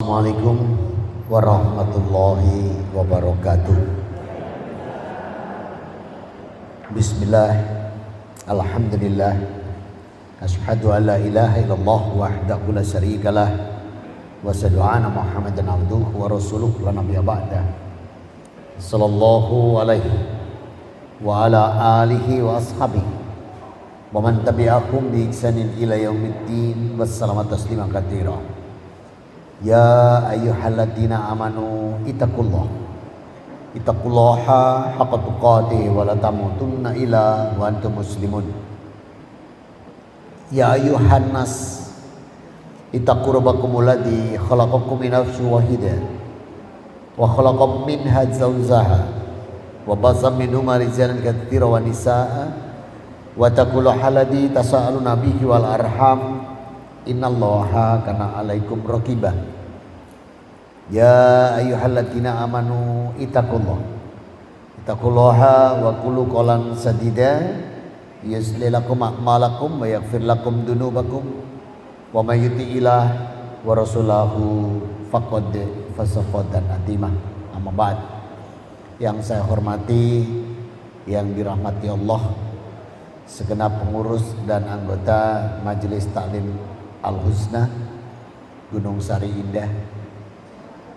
Assalamualaikum warahmatullahi wabarakatuh. Bismillah, alhamdulillah, asyhadu an la ilaha illallah wahdahu la syarikalah, wa asyhadu anna Muhammadan abduhu wa rasuluhu la nabiyya ba'dah. Sallallahu alaihi wa ala alihi wa ashabihi wa man tabi'ahum bi ihsanin ila yaumiddin. Wassalamu tasliman katsira. Ya ayyuhalladzina amanu ittaqullaha haqqa tuqatih wa la tamutunna illa wa antum muslimun. Ya ayyuhan nas ittaqu rabbakumul ladzi khalaqakum min nafsin wahidah wa khalaqa minha zawjaha wa basa minhuma rijalan katsiran wa nisaa wa taqullaha alladzi tasaaluna bihi wal arham innallaha kana alaikum raqibah. Ya ayyuhalladzina amanu ittaqullaha wa qulu qawlan sadida yuslih lakum a'malakum wa yaghfir lakum dzunubakum wa may yuti'illah wa rasulahu faqad fasafatan atimah. Amma ba'd. Yang saya hormati, yang dirahmati Allah, segenap pengurus dan anggota Majelis Taklim Al-Husna Gunung Sari Indah,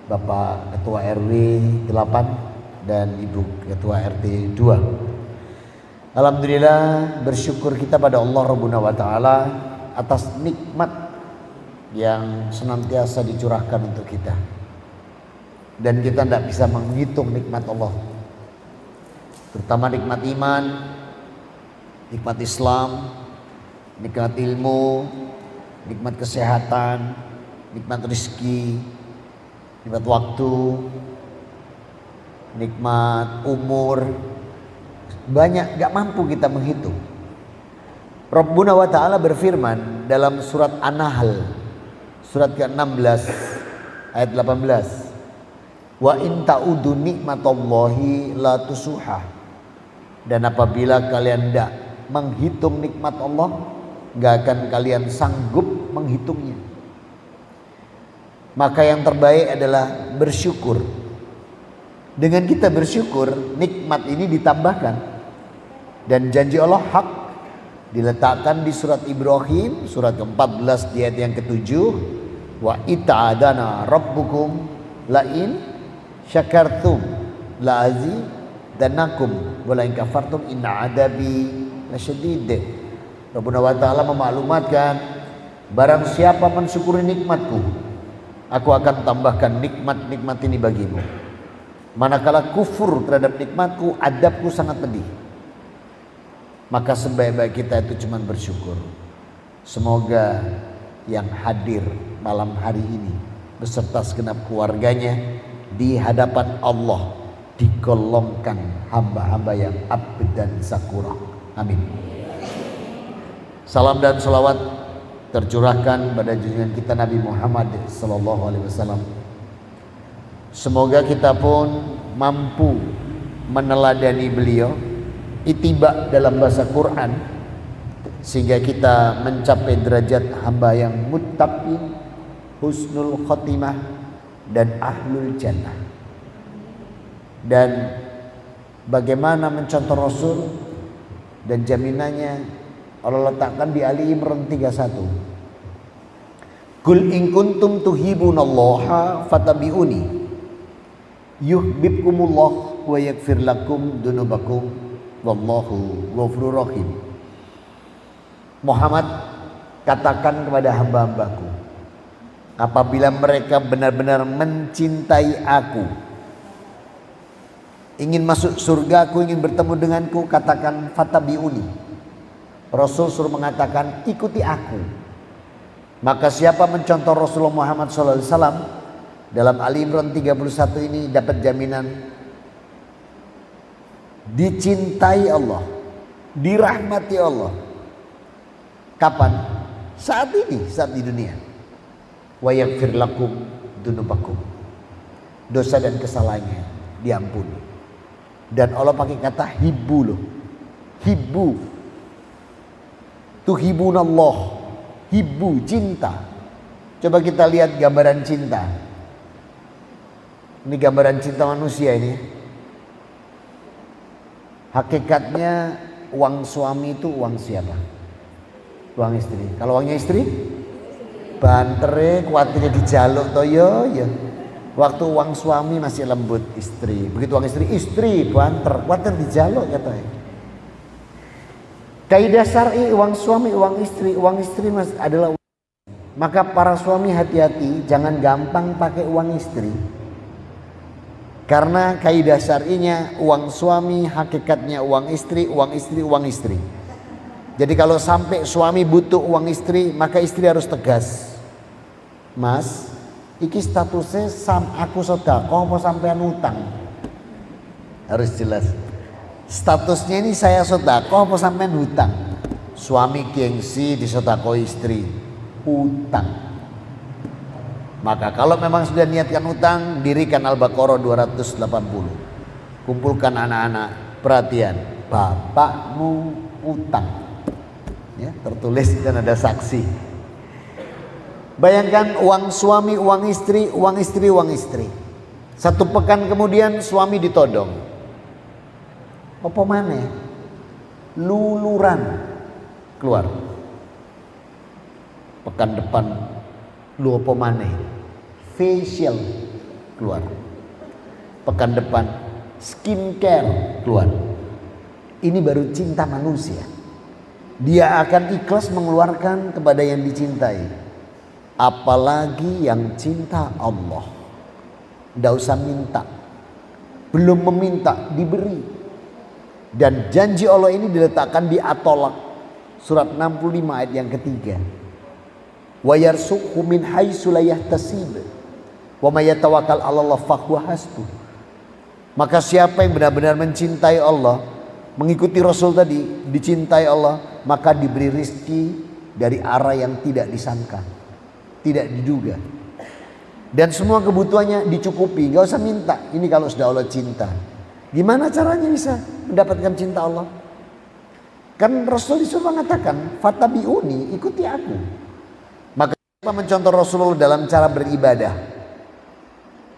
Bapak Ketua RW 8 dan Ibu Ketua RT 2. Alhamdulillah, bersyukur kita pada Allah Rabbuna wa Ta'ala atas nikmat yang senantiasa dicurahkan untuk kita. Dan kita tidak bisa menghitung nikmat Allah, terutama nikmat iman, nikmat Islam, nikmat ilmu, nikmat kesehatan, nikmat rezeki, nikmat waktu, nikmat umur. Banyak, gak mampu kita menghitung. Rabbuna wa ta'ala berfirman dalam surat An-Nahl surat ke-16 ayat 18, wa in ta'udu nikmatallahi la tusuha. Dan apabila kalian tidak menghitung nikmat Allah, gak akan kalian sanggup menghitungnya. Maka yang terbaik adalah bersyukur. Dengan kita bersyukur, nikmat ini ditambahkan. Dan janji Allah hak, diletakkan di surat Ibrahim surat ke-14 di ayat yang ke-7, wa ita'adana rabbukum la'in syakartum la'azidanakum wa la'in kafartum inna adabi lasyadid. Rabbuna wa ta'ala memaklumatkan, barang siapa mensyukuri nikmatku, aku akan tambahkan nikmat-nikmat ini bagimu. Manakala kufur terhadap nikmatku, adabku sangat pedih. Maka sebaik-baik kita itu cuma bersyukur. Semoga yang hadir malam hari ini beserta segenap keluarganya di hadapan Allah digolongkan hamba-hamba yang abd dan sakura. Amin. Salam dan salawat tercurahkan pada junjungan kita Nabi Muhammad sallallahu alaihi wasallam. Semoga kita pun mampu meneladani beliau, ittiba dalam bahasa Quran, sehingga kita mencapai derajat hamba yang muttaqin, husnul khotimah, dan ahlul jannah. Dan bagaimana mencontoh Rasul dan jaminannya Allah letakkan di Ali Imran 31. Kul in kuntum tuhibunallaha fatabi'uni yuhibbukumullah wa yaghfir lakum dzunubakum wallahu ghafurur rahim. Muhammad, katakan kepada hamba-hambaku, apabila mereka benar-benar mencintai aku, ingin masuk surga, aku ingin bertemu denganku, katakan fatabi'uni. Rasul suruh mengatakan ikuti aku. Maka siapa mencontoh Rasulullah Muhammad SAW dalam Ali Imran 31 ini dapat jaminan dicintai Allah, dirahmati Allah. Kapan? Saat ini, saat di dunia. Wa yaghfir lakum dzunubakum. Dosa dan kesalahannya diampuni. Dan Allah pakai kata hibbu loh. Hibbu. Tuhibunallah. Hibbu, cinta. Coba kita lihat gambaran cinta. Ini gambaran cinta manusia ini. Hakikatnya uang suami itu uang siapa? Uang istri. Kalau uangnya istri, bantere kuatirnya dijaluk toyo ya. Waktu uang suami masih lembut istri. Begitu uang istri banter, kuatir dijaluk katanya. Kaidah syar'i uang suami, uang istri adalah. Maka para suami hati-hati, jangan gampang pakai uang istri. Karena kaidah syar'inya uang suami hakikatnya uang istri, uang istri, uang istri. Jadi kalau sampai suami butuh uang istri, maka istri harus tegas. Mas, iki statusnya aku sedekah apa sampean utang? Harus jelas. Statusnya ini saya sedekah apa sampean hutang? Suami gengsi disedekah istri, utang. Maka kalau memang sudah niatkan utang, dirikan Al-Baqarah 280. Kumpulkan anak-anak, perhatian, bapakmu utang. Ya, tertulis dan ada saksi. Bayangkan uang suami, uang istri, uang istri, uang istri. Satu pekan kemudian suami ditodong. Apa maneh? Luluran keluar. Pekan depan lu apa maneh? Facial keluar. Pekan depan skincare keluar. Ini baru cinta manusia. Dia akan ikhlas mengeluarkan kepada yang dicintai. Apalagi yang cinta Allah. Tidak usah minta. Belum meminta, diberi. Dan janji Allah ini diletakkan di At-Tolak. Surat 65 ayat yang ketiga. Wa yarzuqhu min haitsu la yahtasib wa may yatawakkal 'ala Allah fahuwa hasbuh. Maka siapa yang benar-benar mencintai Allah, mengikuti Rasul tadi, dicintai Allah, maka diberi rizki dari arah yang tidak disangka, tidak diduga. Dan semua kebutuhannya dicukupi, gak usah minta. Ini kalau sudah Allah cinta. Gimana caranya bisa mendapatkan cinta Allah? Kan Rasul disuruh mengatakan, "Fattabi'uni, ikuti aku." Maka kita mencontoh Rasulullah dalam cara beribadah,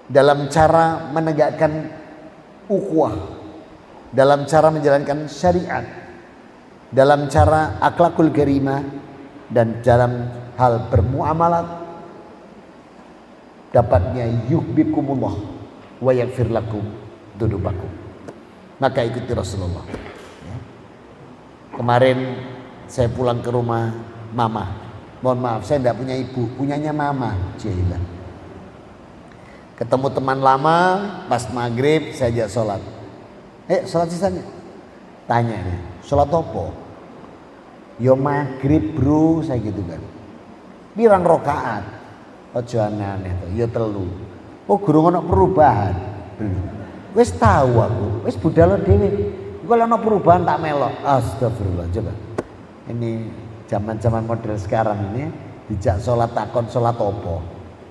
dalam cara menegakkan ukhuwah, dalam cara menjalankan syariat, dalam cara akhlakul karimah, dan dalam hal bermuamalat, dapatnya yuhibbukumullah wa yaghfir lakum dzunubakum. Maka ikuti Rasulullah. Kemarin saya pulang ke rumah mama. Mohon maaf, saya tidak punya ibu, punyanya mama. Jahilah. Ketemu teman lama, pas maghrib saya ajak sholat. Sholat sisanya. Tanya nih, sholat apa? Yo maghrib bro, saya gitu kan. Pirang rokaat? Ojo aneh-aneh tuh, yo telu. Oh guru ngono perubahan. Belum. Wis tahu aku, wis budal dhewe. Kalau ono perubahan tak melok. Astagfirullah, coba. Ini zaman-zaman model sekarang ini dijak sholat takon sholat opo,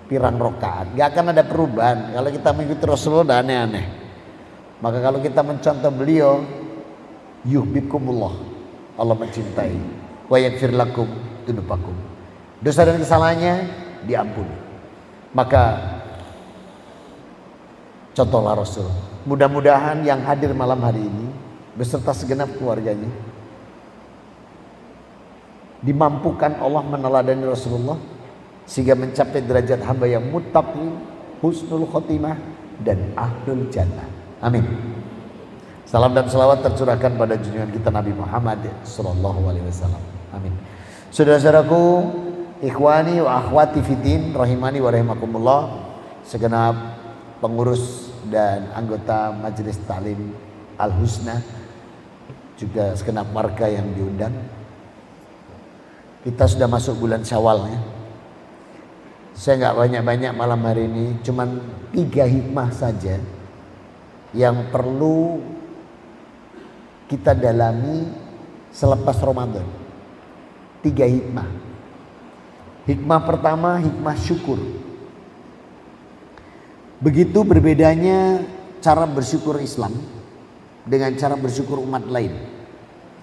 pirang rokaat, gak akan ada perubahan kalau kita mengikuti Rasulullah. Aneh-aneh. Maka kalau kita mencontoh beliau, yuhibbukumullah, Allah mencintai, wa yaghfir lakum dzunubakum, dosa dan kesalahannya diampuni. Maka contohlah Rasul. Mudah-mudahan yang hadir malam hari ini beserta segenap keluarganya dimampukan Allah meneladani Rasulullah sehingga mencapai derajat hamba yang muttaqi, husnul khotimah, dan ahlul jannah. Amin. Salam dan salawat tercurahkan pada junjungan kita Nabi Muhammad sallallahu alaihi wasallam. Amin. Saudara-saudaraku, ikhwani wa akhwati fiddin rahimani wa rahimakumullah, segenap pengurus dan anggota Majelis Ta'lim Al-Husna, juga segenap warga yang diundang. Kita sudah masuk bulan Syawal ya. Saya nggak banyak-banyak malam hari ini, cuman 3 hikmah saja yang perlu kita dalami selepas Ramadan. 3 hikmah. Hikmah pertama, hikmah syukur. Begitu berbedanya cara bersyukur Islam dengan cara bersyukur umat lain.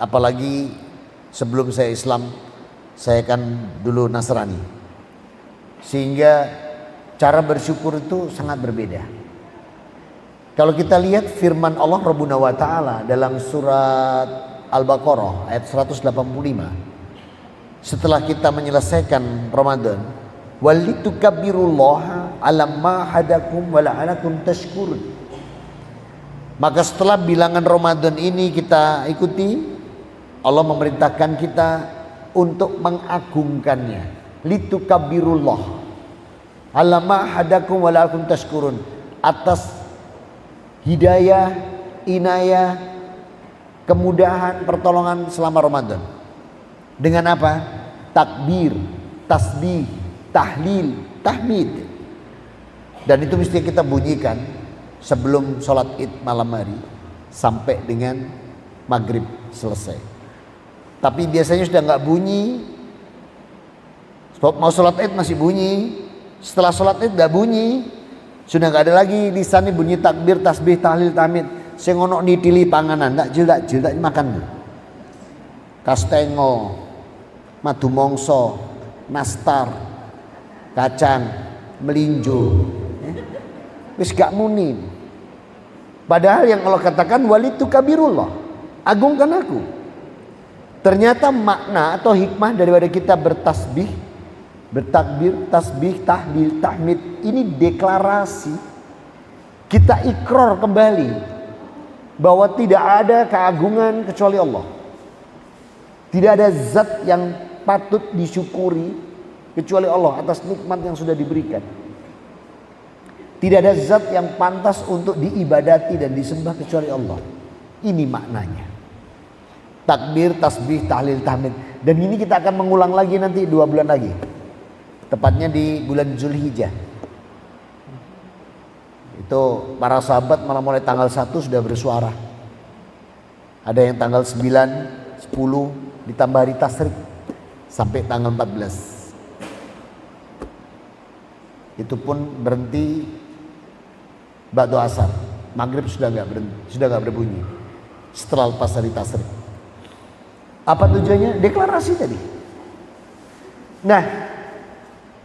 Apalagi sebelum saya Islam, saya kan dulu Nasrani. Sehingga cara bersyukur itu sangat berbeda. Kalau kita lihat firman Allah Rabbuna wa ta'ala dalam surat Al-Baqarah ayat 185. Setelah kita menyelesaikan Ramadan, walitukabbirullaha ala ma hadakum wa la'alakum tashkurun. Maka setelah bilangan Ramadan ini kita ikuti, Allah memerintahkan kita untuk mengagungkannya. Litukabbirullah ala ma hadakum wa la'alakum tashkurun, atas hidayah, inayah, kemudahan, pertolongan selama Ramadan. Dengan apa? Takbir, tasbih, tahlil, tahmid. Dan itu mesti kita bunyikan sebelum sholat id malam hari sampai dengan maghrib selesai. Tapi biasanya sudah nggak bunyi. Mau sholat id masih bunyi. Setelah sholat id nggak bunyi. Sudah nggak ada lagi lisannya bunyi takbir, tasbih, tahlil, tahmid. Sing ono nitili panganan, ndak jelek makan. Kastengo, madu mongso, nastar, kacang, melinjo. Wis gak muni. Padahal yang Allah katakan walitukabirullah, agungkan aku. Ternyata makna atau hikmah daripada kita bertasbih, bertakbir, tasbih, tahlil, tahmid, ini deklarasi. Kita ikrar kembali bahwa tidak ada keagungan kecuali Allah. Tidak ada zat yang patut disyukuri kecuali Allah atas nikmat yang sudah diberikan. Tidak ada zat yang pantas untuk diibadati dan disembah kecuali Allah. Ini maknanya. Takbir, tasbih, tahlil, tahmid. Dan ini kita akan mengulang lagi nanti 2 bulan lagi. Tepatnya di bulan Zulhijjah. Itu para sahabat malah mulai tanggal 1 sudah bersuara. Ada yang tanggal 9, 10 ditambah hari tasyrik sampai tanggal 14. Itu pun berhenti ba'du asar. Maghrib sudah nggak berbunyi. Setelah lepas hari tasyrik. Apa tujuannya? Deklarasi tadi. Nah,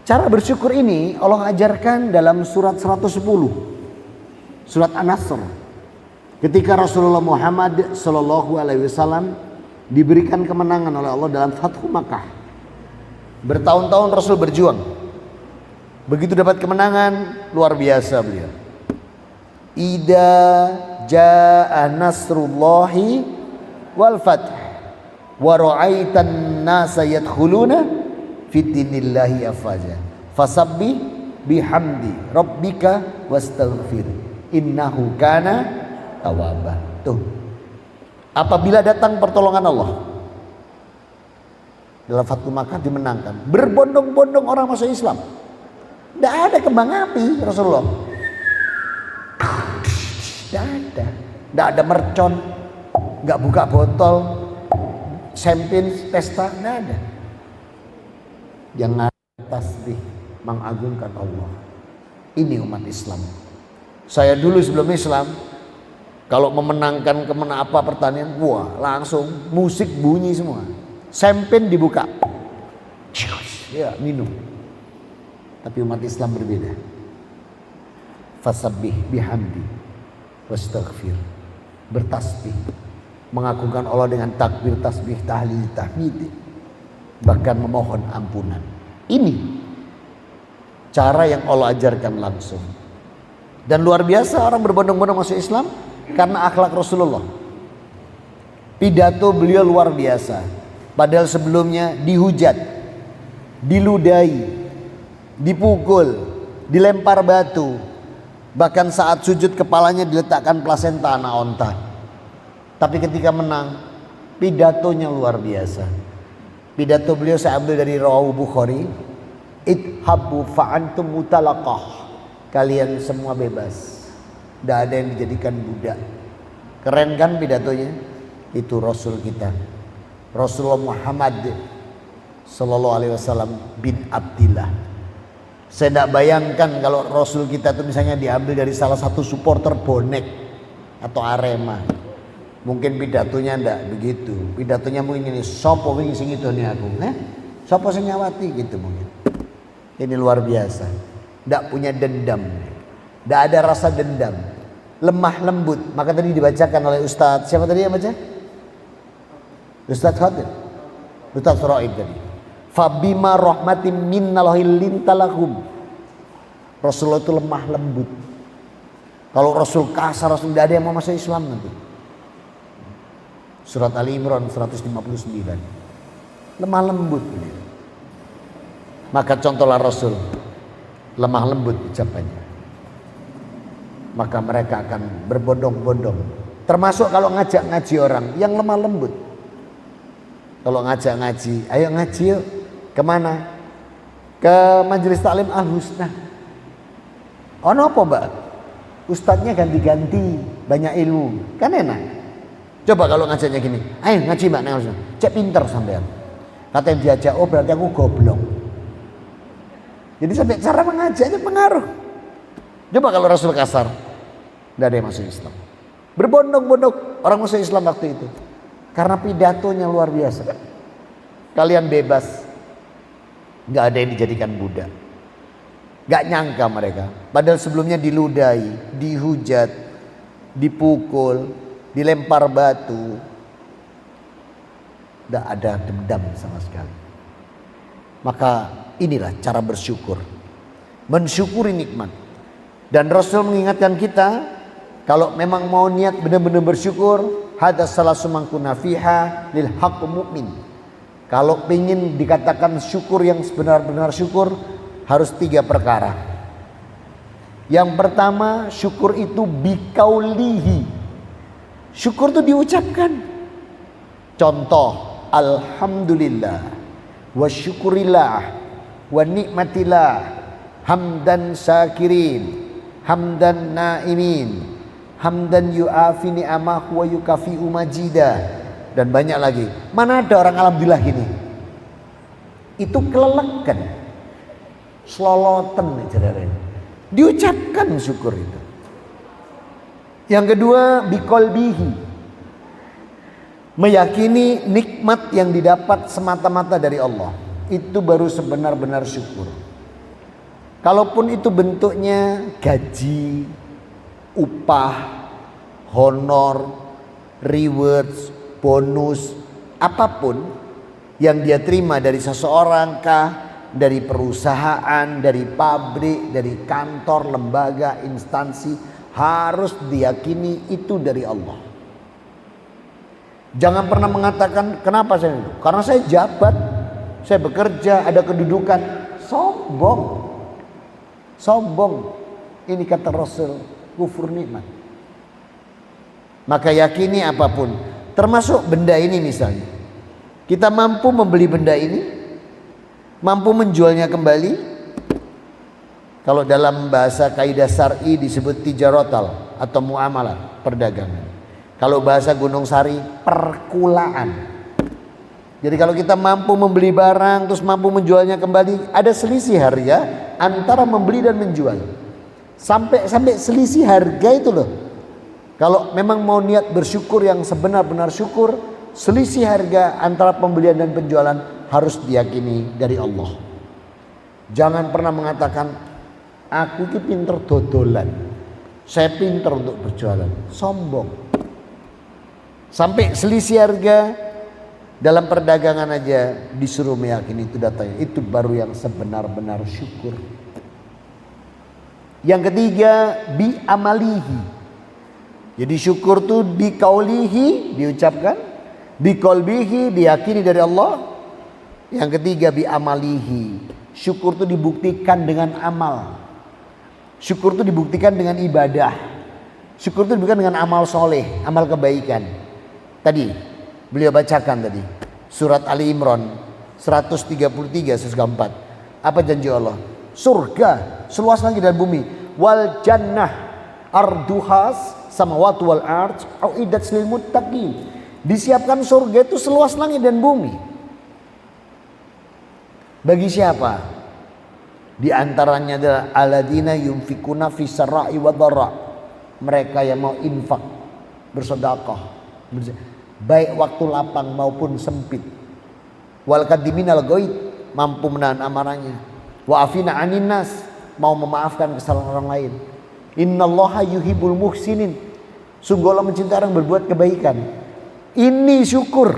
cara bersyukur ini Allah ajarkan dalam surat 110. Surat An-Nasr. Ketika Rasulullah Muhammad sallallahu alaihi wasallam diberikan kemenangan oleh Allah dalam Fathu Makkah. Bertahun-tahun Rasul berjuang. Begitu dapat kemenangan, luar biasa beliau. Idza jaa nasrullahi wal fath wa ra'aitan nasa yadkhuluna fitinillahi afaja fasabbih bihamdi rabbika wastaghfir innahu kana tawwaba. Tuh, apabila datang pertolongan Allah dalam Fathu Makkah dimenangkan, berbondong-bondong orang masuk Islam, tidak ada kembang api Rasulullah, tidak ada mercon, nggak buka botol champagne pesta, tidak ada. Jangan tasbih mengagungkan Allah. Ini umat Islam. Saya dulu sebelum Islam, kalau memenangkan apa pertanian, wah langsung musik bunyi semua, champagne dibuka, ya minum. Tapi umat Islam berbeda. Fasabbih bihamdi wastaghfir, bertasbih, mengagungkan Allah dengan takbir, tasbih, tahlil, tahmid, bahkan memohon ampunan. Ini cara yang Allah ajarkan langsung. Dan luar biasa orang berbondong-bondong masuk Islam karena akhlak Rasulullah. Pidato beliau luar biasa. Padahal sebelumnya dihujat, diludahi, dipukul, dilempar batu. Bahkan saat sujud kepalanya diletakkan plasenta anak onta. Tapi ketika menang, pidatonya luar biasa. Pidato beliau saya ambil dari Rawahu Bukhari. Idhabu fa'antum mutalaqah. Kalian semua bebas. Tidak ada yang dijadikan budak. Keren kan pidatonya? Itu Rasul kita, Rasulullah Muhammad sallallahu alaihi wasallam bin Abdillah. Saya tidak bayangkan kalau Rasul kita itu misalnya diambil dari salah satu supporter bonek atau Arema. Mungkin pidatonya tidak begitu. Pidatonya mungkin ini, sopo wingi sing idone aku, sopo sing nyawati gitu mungkin. Ini luar biasa. Tidak punya dendam, tidak ada rasa dendam. lemah lembut. Maka tadi dibacakan oleh Ustadz, siapa tadi yang baca? Ustadz Khadir, Ustadz Raib tadi. Fabima rahmatim minnallahi lintalahum. Rasulullah itu lemah lembut. Kalau Rasul kasar, Rasul tidak ada yang mau masuk Islam nanti. Surat Ali Imran 159. Lemah lembut. Maka contohlah Rasul, lemah lembut ucapannya. Maka mereka akan berbondong-bondong. Termasuk kalau ngajak ngaji orang yang lemah lembut. Kalau ngajak ngaji, ayo ngaji yuk. Kemana? Ke majelis taklim Al-Husna. Oh apa mbak? Ustadznya ganti-ganti, banyak ilmu, kan enak. Coba kalau ngajaknya gini, ayo ngaji mbak, cek pinter sampean. Kata yang diajak, oh berarti aku goblok. Jadi sampai cara mengajaknya pengaruh. Coba kalau Rasul kasar, tidak ada yang masuk Islam. Berbondong-bondong orang masuk Islam waktu itu, karena pidatonya luar biasa. Kalian bebas, nggak ada yang dijadikan budak. Nggak nyangka mereka. Padahal sebelumnya diludahi, dihujat, dipukul, dilempar batu. Tidak ada dendam sama sekali. Maka inilah cara bersyukur. Mensyukuri nikmat. Dan Rasul mengingatkan kita, kalau memang mau niat benar-benar bersyukur, hadas salah sumangkuna fiha lil haqqu mu'min. Kalau ingin dikatakan syukur yang sebenar-benar syukur, harus 3 perkara. Yang pertama, syukur itu bikaulihi. Syukur itu diucapkan. Contoh, alhamdulillah, wa syukurillah, wa nikmatillah, hamdan syakirin, hamdan naimin, hamdan yu'afi ni'amahu wa yukafi'u majidah, dan banyak lagi. Mana ada orang alhamdulillah gini? Itu kelelekan, seloloten, diucapkan syukur itu. Yang kedua, biqalbihi, meyakini nikmat yang didapat semata-mata dari Allah. Itu baru sebenar-benar syukur. Kalaupun itu bentuknya gaji, upah, honor, rewards, bonus, apapun yang dia terima dari seseorang kah, dari perusahaan, dari pabrik, dari kantor, lembaga, instansi, harus diyakini itu dari Allah. Jangan pernah mengatakan, kenapa saya itu? Karena saya jabat, saya bekerja, ada kedudukan. Sombong. Sombong. Ini kata Rasul, kufur nikmat. Maka yakini apapun, termasuk benda ini misalnya. Kita mampu membeli benda ini, mampu menjualnya kembali. Kalau dalam bahasa kaidah syar'i disebut tijarotal atau muamalah, perdagangan. Kalau bahasa Gunung Sari, perkulaan. Jadi kalau kita mampu membeli barang terus mampu menjualnya kembali, ada selisih harga antara membeli dan menjual. Sampai selisih harga itu loh. Kalau memang mau niat bersyukur yang sebenar-benar syukur, selisih harga antara pembelian dan penjualan harus diyakini dari Allah. Jangan pernah mengatakan, aku ini pinter dodolan, saya pinter untuk berjualan. Sombong. Sampai selisih harga dalam perdagangan aja disuruh meyakini itu datanya. Itu baru yang sebenar-benar syukur. Yang ketiga, bi amalihi. Jadi syukur tuh bi kaulihi, diucapkan, bi qalbihi, diyakini dari Allah. Yang ketiga, bi amalihi. Syukur tuh dibuktikan dengan amal. Syukur tuh dibuktikan dengan ibadah. Syukur tuh dibuktikan dengan amal soleh, amal kebaikan. Tadi beliau bacakan tadi surat Ali Imran 133 104. Apa janji Allah? Surga seluas langit dan bumi. Wal jannah arduhas samawati wal ardh uiddat lil muttaqin. Disiapkan surga itu seluas langit dan bumi. Bagi siapa? Di antaranya adalah alladzina yunfikuna fis sarai wa dharra. Mereka yang mau infak, bersedekah, baik waktu lapang maupun sempit. Wal kadiminal ghaid, mampu menahan amarahnya. Wa afina anin nas, mau memaafkan kesalahan orang lain. Innallaha yuhibbul muhsinin. Sungguh Allah mencintai orang berbuat kebaikan. Ini syukur.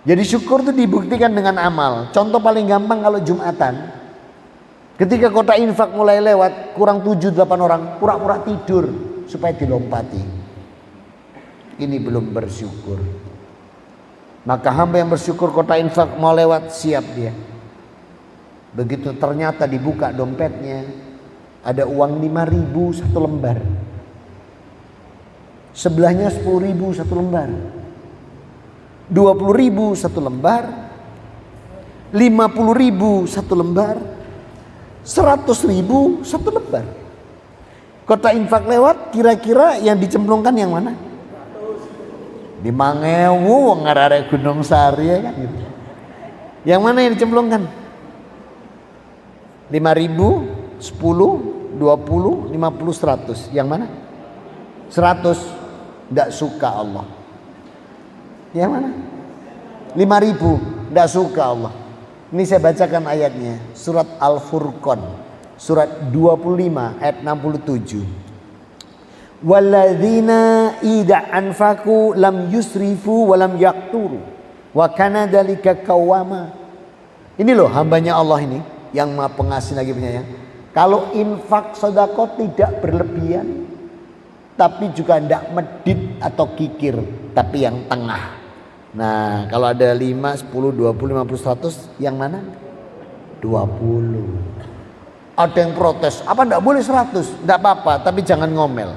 Jadi syukur itu dibuktikan dengan amal. Contoh paling gampang kalau Jumatan. Ketika kotak infak mulai lewat, kurang 7-8 orang pura-pura tidur supaya dilompati. Ini belum bersyukur. Maka hamba yang bersyukur kotak infak mau lewat, siap dia. Begitu ternyata dibuka dompetnya, ada uang 5.000 satu lembar. Sebelahnya 10.000 satu lembar. 20.000 satu lembar. 50.000 satu lembar. 100.000 satu lembar. Kotak infak lewat, kira-kira yang dicemplungkan yang mana? 5.000 wong arek Gunung Sari ya kan gitu. Yang mana yang dicemplungkan? 5.000, 10, 20, 50, 100. Yang mana? 100. Tidak suka Allah. Yang mana? 5.000. Tidak suka Allah. Ini saya bacakan ayatnya. Surat Al-Furqan. Surat 25 ayat 67. Walladzina idza anfaqu lam yusrifu wa lam yaqturu wa kana dzalika qawama. Ini loh hambanya Allah ini yang Maha Pengasih lagi penyayang. Kalau infak sedekah tidak berlebihan, tapi juga tidak medit atau kikir, tapi yang tengah. Nah, kalau ada 5, 10, 20, 50, 100, yang mana? 20. Ada yang protes, apa tidak boleh 100? Tidak apa-apa, tapi jangan ngomel.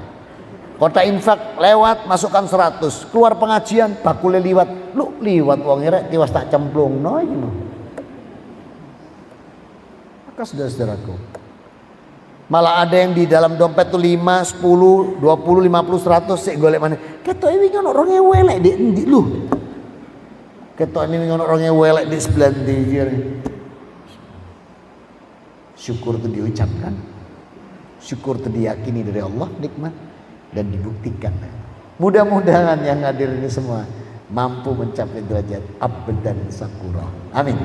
Kotak infak lewat, masukkan 100. Keluar pengajian, bakule liwat. Lu liwat wong rek tiwas tak cemplung. No, ini. Maka saudara-saudaraku, malah ada yang di dalam dompet tuh 5, 10, 20, 50, 100 sik golek maneh. Ketok iki ono 2.000 elek di endi lu? Ketok ini ono 2.000 elek di sebelah ndi iki. Syukur itu diucapkan. Syukur itu diyakini dari Allah nikmat dan dibuktikan. Mudah-mudahan yang hadir ini semua mampu mencapai derajat abdan sakura. Amin.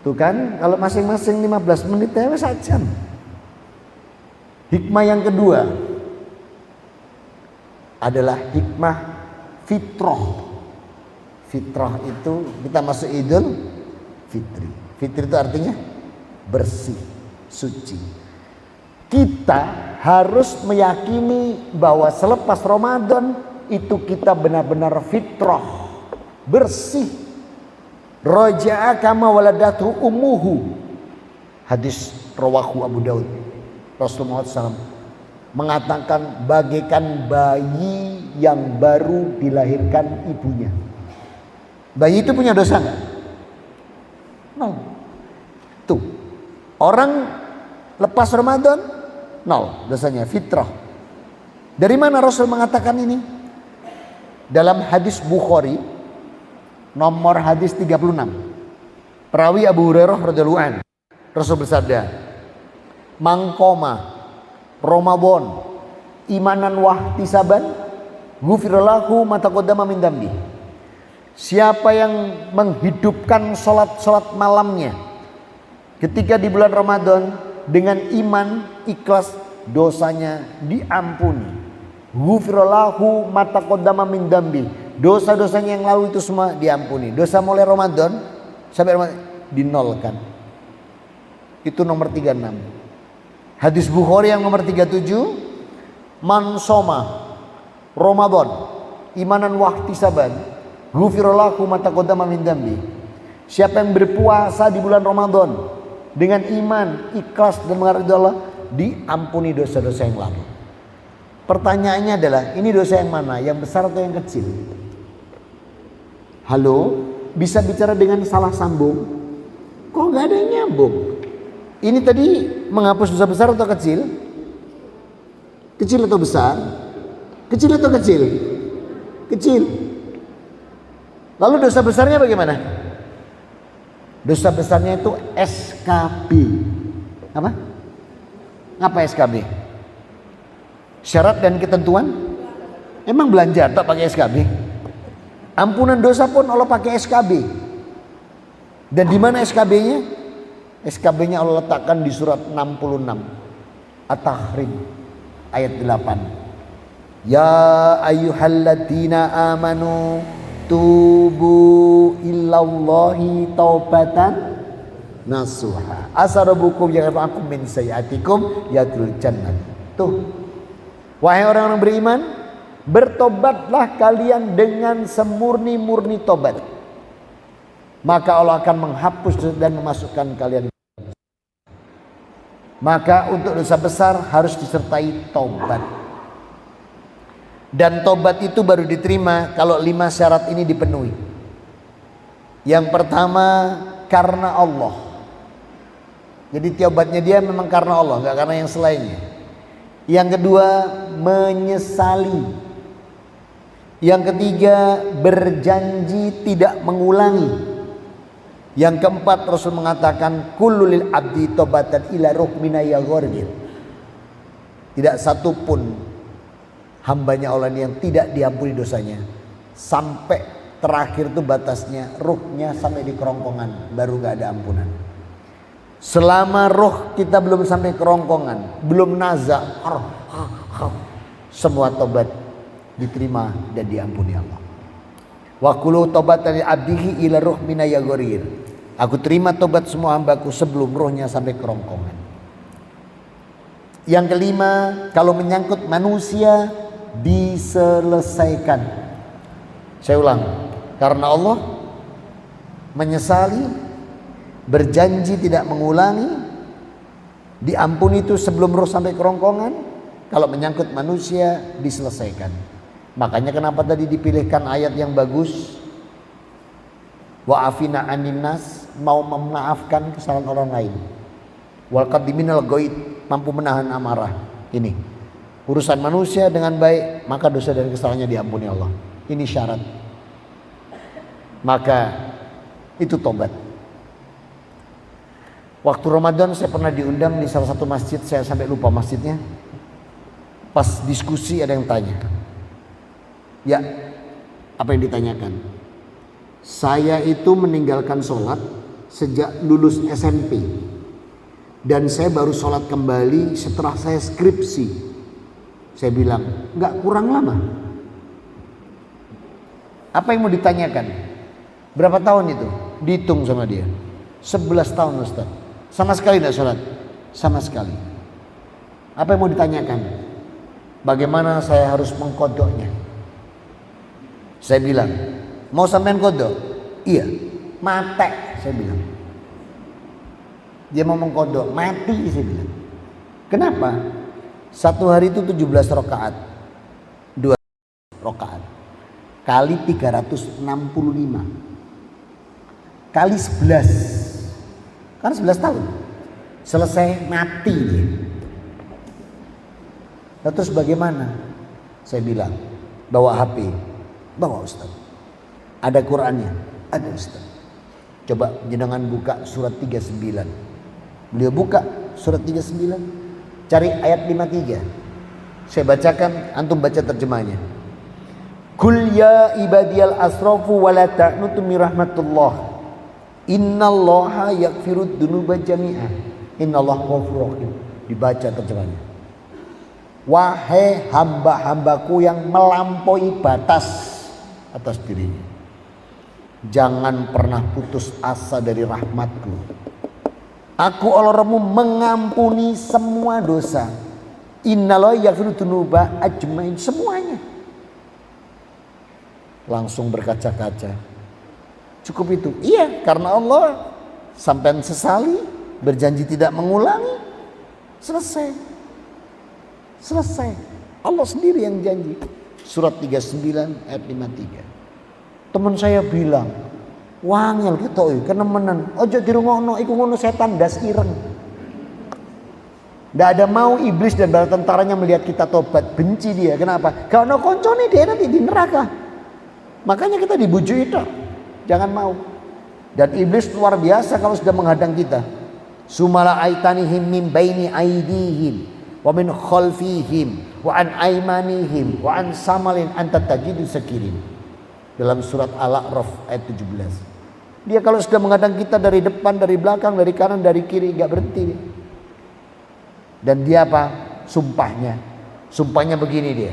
Tuh kan, kalau masing-masing 15 menit ya saja. Hikmah yang kedua adalah hikmah fitrah. Fitrah itu kita masuk Idul Fitri. Fitri itu artinya bersih, suci. Kita harus meyakini bahwa selepas Ramadan itu kita benar-benar fitrah, bersih. Raja'a kama waladatu ummuhu. Hadis rawahu Abu Daud. Rasulullah SAW mengatakan bagaikan bayi yang baru dilahirkan ibunya. Bayi itu punya dosa nggak? Nol. Tuh, orang lepas Ramadan nol dosanya, fitrah. Dari mana Rasul mengatakan ini? Dalam hadis Bukhari nomor hadis 36. Perawi Abu Hurairah radhiyallahu anhu. Rasul bersabda, "Mangkoma Ramadan imanan wahtisaban ghufirallahu ma taqaddama min dambi." Siapa yang menghidupkan salat malamnya ketika di bulan Ramadan dengan iman ikhlas, dosanya diampuni. Ghufirallahu ma taqaddama min dambi. Dosa-dosanya yang lalu itu semua diampuni. Dosa mulai Ramadan sampai Ramadan dinolkan. Itu nomor 36. Hadis Bukhari yang nomor 37, man soma Ramadan imanan wahtisaban ghufirallahu ma taqaddama min dambi. Siapa yang berpuasa di bulan Ramadan dengan iman, ikhlas dan menghargai Allah, diampuni dosa-dosa yang lalu. Pertanyaannya adalah, ini dosa yang mana? Yang besar atau yang kecil? Halo, bisa bicara dengan salah sambung? Kok nggak ada yang nyambung? Ini tadi menghapus dosa besar atau kecil? Kecil atau besar? Kecil atau kecil? Kecil. Lalu dosa besarnya bagaimana? Dosa besarnya itu SKB. Apa? Ngapa SKB? Syarat dan ketentuan? Emang belanja tak pakai SKB? Ampunan dosa pun Allah pakai SKB. Dan di mana SKB-nya? SKB-nya Allah letakkan di surat 66. At-Tahrim ayat 8. Ya ayyuhalladzina amanu tubu ilallahi taubatan nasuha asarabukum yagfirlakum min sayyiatikum yadkhulul jannah. Tuh, wahai orang-orang beriman, bertobatlah kalian dengan semurni-murni tobat, maka Allah akan menghapus dan memasukkan kalian. Maka untuk dosa besar harus disertai tobat, dan tobat itu baru diterima kalau 5 syarat ini dipenuhi. Yang pertama, karena Allah. Jadi tobatnya dia memang karena Allah, nggak karena yang selainnya. Yang kedua, menyesali. Yang ketiga, berjanji tidak mengulangi. Yang keempat, Rasul mengatakan kullul abdi tobatan ila ruhmina ya ghorgir. Tidak satu pun hambanya Allah yang tidak diampuni dosanya, sampai terakhir itu batasnya ruhnya sampai di kerongkongan baru gak ada ampunan. Selama ruh kita belum sampai kerongkongan, belum nazak, semua tobat diterima dan diampuni Allah. Wa kullu tobatan li abdihi ila ruhmina ya ghorgir. Aku terima tobat semua hambaku sebelum rohnya sampai kerongkongan. Yang kelima, kalau menyangkut manusia diselesaikan. Saya ulang, karena Allah, menyesali, berjanji tidak mengulangi, diampuni itu sebelum roh sampai kerongkongan. Kalau menyangkut manusia diselesaikan. Makanya kenapa tadi dipilihkan ayat yang bagus, wa afina anin nas, mau memaafkan kesalahan orang lain, wal qadiminal ghaid, mampu menahan amarah. Ini urusan manusia dengan baik, maka dosa dan kesalahannya diampuni Allah. Ini syarat. Maka itu tobat. Waktu Ramadan saya pernah diundang di salah satu masjid, saya sampai lupa masjidnya. Pas diskusi ada yang tanya, ya, apa yang ditanyakan? Saya itu meninggalkan sholat sejak lulus SMP, dan saya baru sholat kembali setelah saya skripsi. Saya bilang, nggak kurang lama. Apa yang mau ditanyakan? Berapa tahun itu? Dihitung sama dia. 11 tahun Ustaz. Sama sekali tidak sholat. Sama sekali. Apa yang mau ditanyakan? Bagaimana saya harus mengkodoknya? Saya bilang, mau sampean kodok? Iya, mate, saya bilang. Dia mau mengkodok, mati, saya bilang. Kenapa? Satu hari itu 17 rakaat, 2 rakaat kali 365 kali 11, kan 11 tahun. Selesai mati dia. Nah, terus bagaimana? Saya bilang, bawa HP. Bawa Ustaz. Ada Qurannya? Ada Ustaz. Coba jenengan buka surat 39. Beliau buka surat 39. Cari ayat 53. Saya bacakan, antum baca terjemahnya. Kul ya ibadiyal asrafu wa la ta'nutu min rahmatullah. Innallaha yaghfirud dzunuba jami'a. Innallaha ghafurur rahim. Dibaca terjemahnya. Wahai hamba-hambaku yang melampaui batas atas dirinya, jangan pernah putus asa dari rahmatku. Aku Allah mengampuni semua dosa. Innallaha yaghfiru dzunuba ajmain, semuanya. Langsung berkaca-kaca. Cukup itu. Iya, karena Allah. Sampai sesali, berjanji tidak mengulangi, selesai. Selesai. Allah sendiri yang janji. Surat 39 ayat 53. Teman saya bilang, wangel ketoi kenemenan. Ojo dirungokno iku ngono setan das ireng. Nggak ada mau iblis dan bala tentaranya melihat kita tobat, benci dia. Kenapa? Kalau koncone dia nanti di neraka. Makanya kita dibujuk itu. Jangan mau. Dan iblis luar biasa kalau sudah menghadang kita. Sumala aitanihim min baini aidihim wa min khalfihim wa an aymanihim wa an samalin anta tajidu sakirin. Dalam surat Al-A'raf ayat 17. Dia kalau sudah menghadang kita dari depan, dari belakang, dari kanan, dari kiri, enggak berhenti dia. Dan dia apa? Sumpahnya begini dia.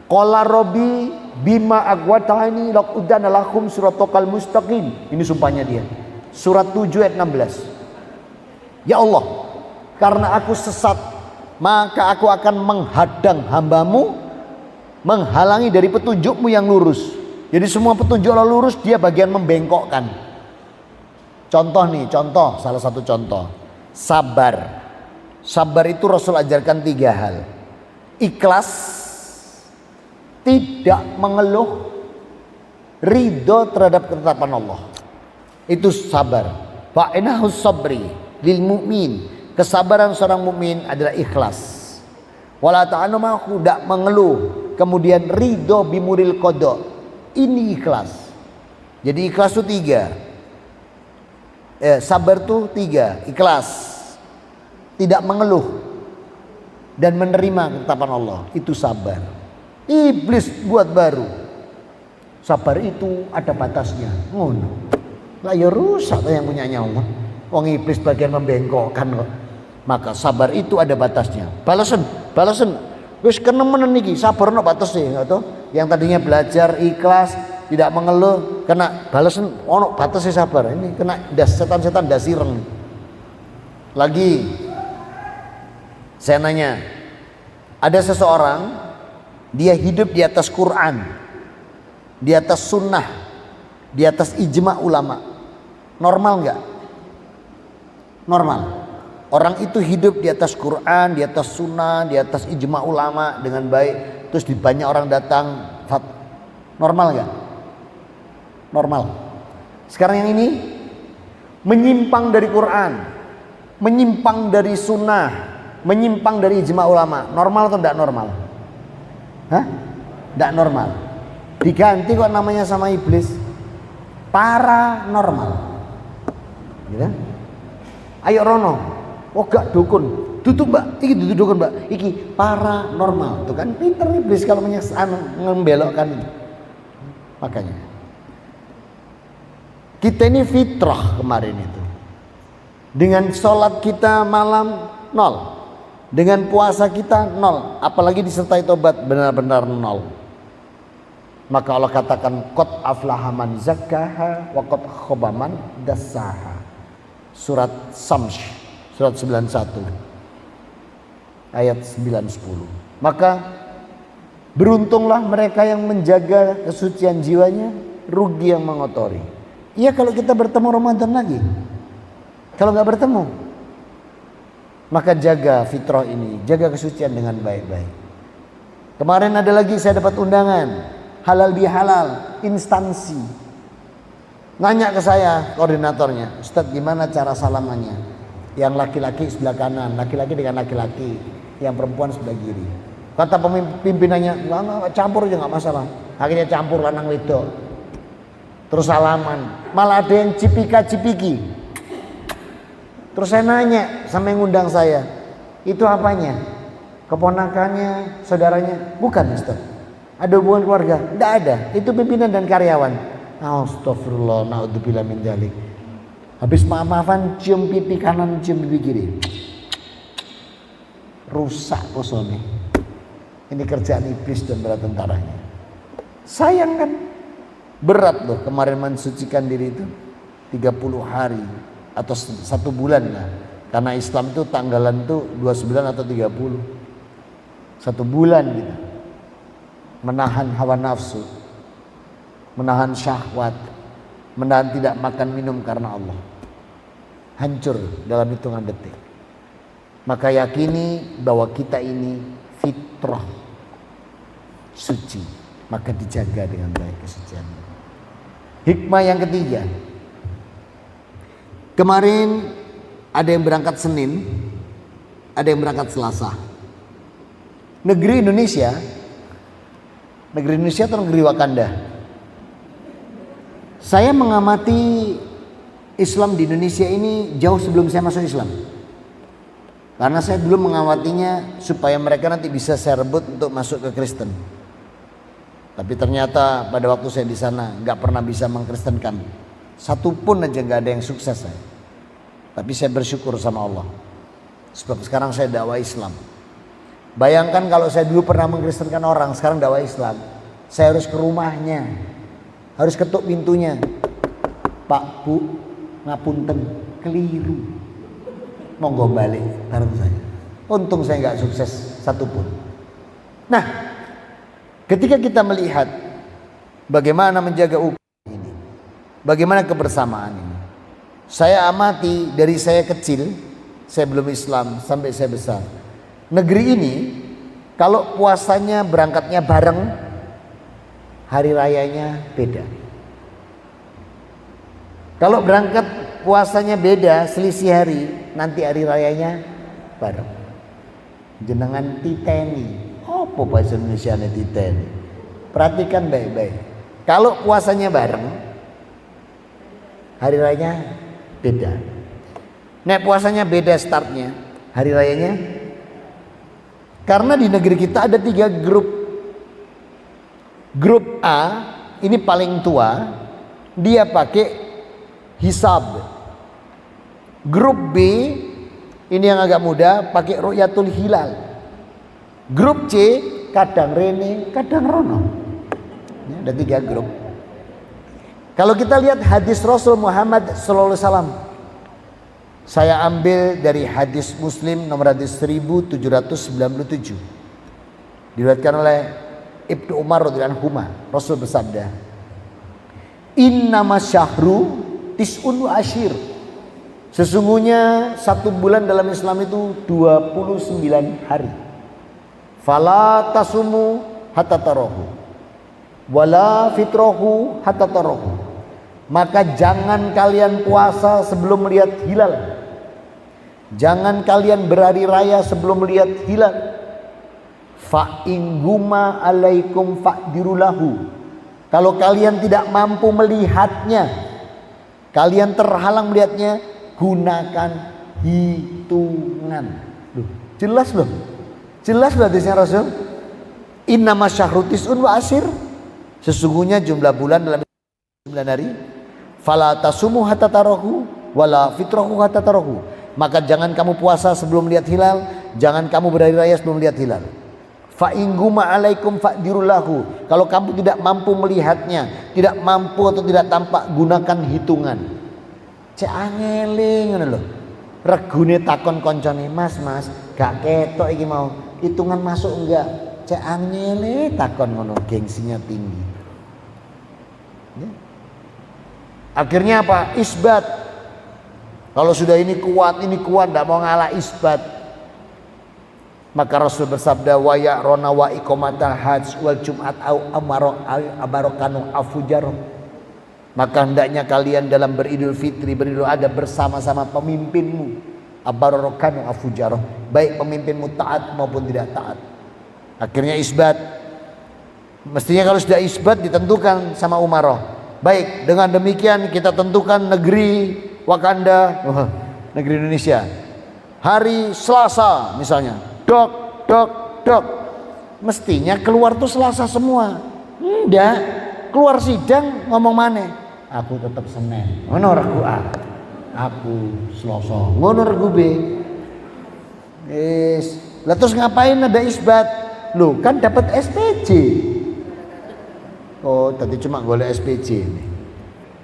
Qala Rabbi bima agwatani laqudana lakum siratal mustaqim. Ini sumpahnya dia. Surat 7 ayat 16. Ya Allah, karena aku sesat, maka aku akan menghadang hambamu, menghalangi dari petunjukmu yang lurus. Jadi semua petunjuk Allah lurus, dia bagian membengkokkan. Contoh, salah satu contoh. Sabar. Sabar itu Rasul ajarkan 3 hal. Ikhlas, tidak mengeluh, ridho terhadap ketetapan Allah. Itu sabar. Fa'inahus sabri lil mu'min. Kesabaran seorang mukmin adalah ikhlas. Wala ta'anumahu, tidak mengeluh. Kemudian ridho bimuril qada. Ini ikhlas. Jadi ikhlas itu 3. Sabar itu 3. Ikhlas, tidak mengeluh, dan menerima ketetapan Allah. Itu sabar. Iblis buat baru. Sabar itu ada batasnya. Ngono. Lah ya rusak yang punya nyawa. Wong iblis bagian membengkokkan kok. Maka sabar itu ada batasnya. Balasan. Wis kenemen niki, sabar ono batasnya, ngono. Yang tadinya belajar ikhlas, tidak mengeluh, kena balasan ono batasnya sabar. Ini kena setan-setan dasireng. Lagi saya nanya, ada seseorang dia hidup di atas Quran, di atas sunnah, di atas ijma ulama. Normal nggak? Normal. Orang itu hidup di atas Quran, di atas sunnah, di atas ijma ulama dengan baik. Terus di banyak orang datang, normal nggak? Normal. Sekarang yang ini menyimpang dari Quran, menyimpang dari sunnah, menyimpang dari ijma ulama. Normal atau tidak normal? Hah? Tidak normal. Diganti kok namanya sama iblis, paranormal. Gitu? Ayo Rono, oh gak dukun, tutup mbak, iki tutup dukun mbak, iki paranormal. Tuh kan pinter iblis kalau membelokkan. Makanya kita ini fitrah kemarin itu. Dengan sholat kita malam 0, dengan puasa kita 0, apalagi disertai tobat benar-benar 0. Maka Allah katakan qad aflaha man zakkaha wa qad khaba man dassaha. Surat Samsh, surat 91 ayat 9-10. Maka beruntunglah mereka yang menjaga kesucian jiwanya, rugi yang mengotori. Iya kalau kita bertemu Ramadan lagi. Kalau nggak bertemu, maka jaga fitrah ini, jaga kesucian dengan baik-baik. Kemarin ada lagi saya dapat undangan halal bihalal instansi. Nanya ke saya koordinatornya, Ustadz gimana cara salamannya? Yang laki-laki sebelah kanan, laki-laki dengan laki-laki, yang perempuan sebelah kiri. Kata pimpinannya, enggak campur aja nggak masalah. Akhirnya campur lanang wedok. Terus salaman, malah ada yang cipika-cipiki. Terus saya nanya sama yang ngundang saya, itu apanya? Keponakannya, saudaranya? Bukan Ustaz. Ada hubungan keluarga? Tidak ada. Itu pimpinan dan karyawan. Astagfirullah, naudzubillah min dzalik. Habis maaf-maafan cium pipi kanan, cium pipi kiri. Rusak posone. Ini kerjaan iblis dan bala tentaranya. Sayang kan? Berat loh kemarin mensucikan diri itu 30 hari atau 1 bulan lah. Karena Islam itu tanggalan tuh 29 atau 30. 1 bulan gitu. Menahan hawa nafsu, menahan syahwat, menahan tidak makan minum karena Allah. Hancur dalam hitungan detik. Maka yakini bahwa kita ini fitrah suci, maka dijaga dengan baik kesuciannya. Hikmah yang ketiga, kemarin ada yang berangkat Senin, ada yang berangkat Selasa. Negeri Indonesia atau negeri Wakanda? Saya mengamati Islam di Indonesia ini jauh sebelum saya masuk Islam. Karena saya dulu mengamatinya supaya mereka nanti bisa saya rebut untuk masuk ke Kristen. Tapi ternyata pada waktu saya di sana nggak pernah bisa mengkristenkan. Satu pun aja nggak ada yang sukses saya. Tapi saya bersyukur sama Allah. Sebab sekarang saya dakwah Islam. Bayangkan kalau saya dulu pernah mengkristenkan orang, sekarang dakwah Islam. Saya harus ke rumahnya, harus ketuk pintunya. Pak, Bu, ngapunten, keliru. Monggo balik bareng saya. Untung saya nggak sukses satupun. Nah, ketika kita melihat bagaimana menjaga ukhuwah ini, bagaimana kebersamaan ini, saya amati dari saya kecil, saya belum Islam sampai saya besar. Negeri ini kalau puasanya berangkatnya bareng, hari rayanya beda. Kalau berangkat puasanya beda, selisih hari, nanti hari rayanya bareng. Jenengan titeni. Apa bahasa Indonesia ini titeni? Perhatikan baik-baik. Kalau puasanya bareng, hari rayanya beda. Nek puasanya beda startnya, hari rayanya. Karena di negeri kita ada 3 grup. Grup A ini paling tua, dia pakai hisab. Grup B ini yang agak muda, pakai ru'yatul hilal. Grup C kadang rene, kadang rono. Ya, ada 3 grup. Kalau kita lihat hadis Rasul Muhammad SAW, saya ambil dari hadis Muslim nomor hadis 1797. Diriwayatkan oleh Ibnu Umar radhiyallahu anhu. Rasul bersabda, "Innama syahru tis'un wa asyir." Sesungguhnya 1 bulan dalam Islam itu 29 hari. Fala tasumu hatta tarahu wala fitrahu hatta tarahu. Maka jangan kalian puasa sebelum melihat hilal. Jangan kalian berhari raya sebelum melihat hilal. Fa inguma alaikum fa'dirulahu. Kalau kalian tidak mampu melihatnya, kalian terhalang melihatnya, gunakan hitungan. Loh, jelas loh. Jelas loh hadisnya Rasul. Innama syahru tis'un wa asyir. Sesungguhnya jumlah bulan dalam 9 hari. Fala tasumu hatta tarahu wala fitrahu hatta tarahu. Maka jangan kamu puasa sebelum melihat hilal, jangan kamu berhari raya sebelum melihat hilal. Fa inguma alaikum fa'dirulahu. Kalau kamu tidak mampu melihatnya, tidak mampu atau tidak tampak, gunakan hitungan. Cek angele ngono lho. Regune takon koncone, "Mas, gak ketok iki mau. Hitungan masuk enggak?" Cek angele takon ngono, gengsinya tinggi. Ya. Akhirnya apa? Isbat. Kalau sudah ini kuat, tidak mau ngalah isbat. Maka Rasul bersabda, "Wa ya'rona wa iqamatal hajj wal jum'at au abarokanu afujar." Maka hendaknya kalian dalam beridul fitri, beridul adha bersama-sama pemimpinmu. Abarokanu afujar, baik pemimpinmu taat maupun tidak taat. Akhirnya isbat. Mestinya kalau sudah isbat ditentukan sama umaroh. Baik, dengan demikian kita tentukan negeri Wakanda, negeri Indonesia. Hari Selasa misalnya, dok. Mestinya keluar tuh Selasa semua. Enggak, keluar sidang ngomong mana? Aku tetap Senin. Ngono regu A. Aku Selasa. Ngono regu B. Lah terus ngapain ada isbat? Loh, kan dapat SPJ. Oh, tadi cuma golek SPJ ini.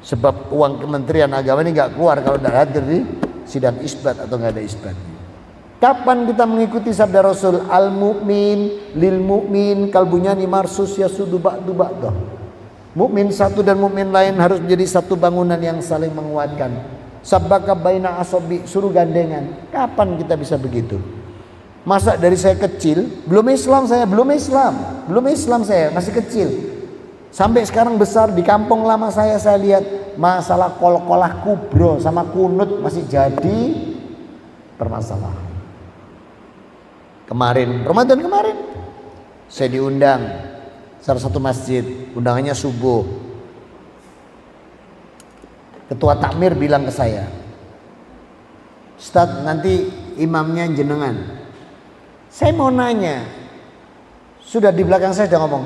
Sebab uang Kementerian Agama ini nggak keluar kalau tidak hadir di sidang isbat atau nggak ada isbat. Kapan kita mengikuti sabda Rasul, al mu'min lil mu'min kalbunyani marsus yasudu ba'du ba'dah. Mukmin satu dan mukmin lain harus menjadi satu bangunan yang saling menguatkan. Sabbaka baina asabi, suruh gandengan. Kapan kita bisa begitu? Masa dari saya kecil, belum Islam saya, masih kecil. Sampai sekarang besar di kampung lama saya lihat masalah kol-kolah kubro sama kunut masih jadi permasalahan. Ramadan kemarin saya diundang salah satu masjid, undangannya subuh. Ketua takmir bilang ke saya, "Ustadz, nanti imamnya jenengan." Saya mau nanya, sudah di belakang saya sudah ngomong,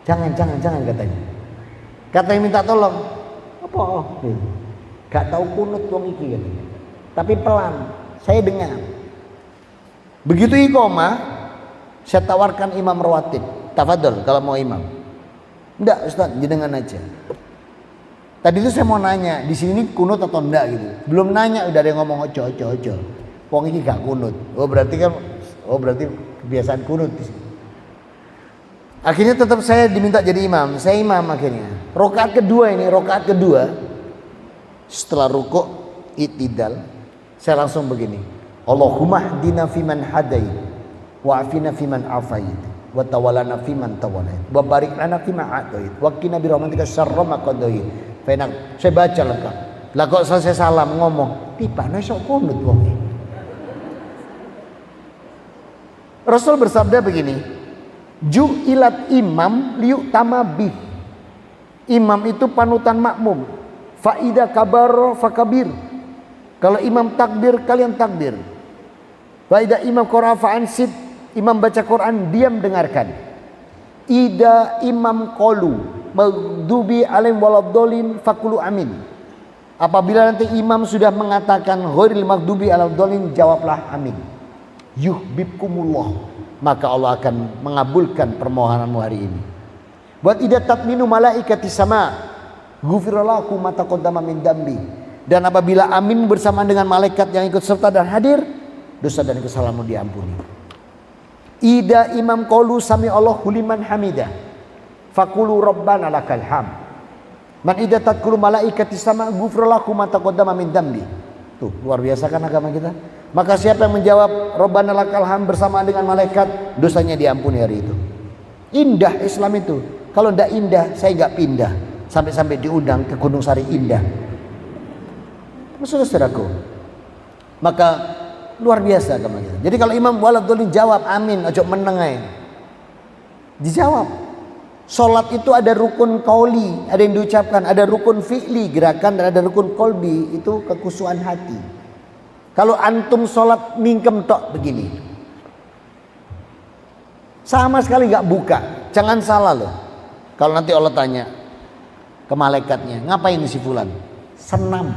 jangan katanya. Kata yang minta tolong, apa? Gak tahu kunut wong iki katanya. Tapi pelan. saya dengar. Begitu iqamah, saya tawarkan imam rawatib, tafadhol kalau mau imam. Enggak Ustaz, jenengan aja. Tadi itu saya mau nanya, di sini kunut atau enggak gitu. Belum nanya udah ada yang ngomong ojo. Wong iki gak kunut. Berarti kebiasaan kunut di sini. Akhirnya tetap saya diminta jadi imam. Saya imam akhirnya. Rakaat kedua setelah rukuk i'tidal, saya langsung begini. Allahumma hdina fiman hadait wa afina fiman afait wa tawallana fiman tawallait wa barik lana fima atait wa qina bi rahmatika syarra ma qadait. Saya baca lengkap. Lah kok selesai salam ngomong, "Tibane sok kunut wong." Rasul bersabda begini, "Ju'ilat imam liyu'tama bih." Imam itu panutan makmum. Fa idza kabara fakabir. Kalau imam takbir, kalian takbir. Wa idza imam qara'a fa'ansid. Imam baca Quran, diam dengarkan. Ida imam qalu maghdubi alaihim waladdallin faqulu amin. Apabila nanti imam sudah mengatakan ghairil maghdubi aladdallin, jawablah amin. Yuhibbukumullah, maka Allah akan mengabulkan permohonanmu hari ini. Buat ida tatminu malaikati sama ghufirallahu ma taqaddama min dambi. Dan apabila amin bersamaan dengan malaikat yang ikut serta dan hadir, dosa dan kesalahanmu diampuni. Ida imam qalu sami Allahu liman hamidah faqulu rabbana lakal ham. Man ida tadkuru malaikati sama ghufirallahu ma taqaddama min dambi. Tuh, luar biasa kan agama kita. Maka siapa yang menjawab rabbana lakal ham bersamaan dengan malaikat, dosanya diampuni hari itu. Indah Islam itu. Kalau tidak indah, saya nggak pindah. Sampai-sampai diundang ke Gunung Sari Indah. Saudaraku, maka luar biasa agama kita. Jadi kalau imam waladhdallin jawab amin, ojo menengai. Dijawab. Salat itu ada rukun qauli, ada yang diucapkan, ada rukun fi'li, gerakan, dan ada rukun qalbi, itu kekhusyuan hati. Kalau antum salat mingkem tok begini, sama sekali nggak buka, jangan salah loh. Kalau nanti Allah tanya ke malaikatnya, ngapain si fulan? Senam.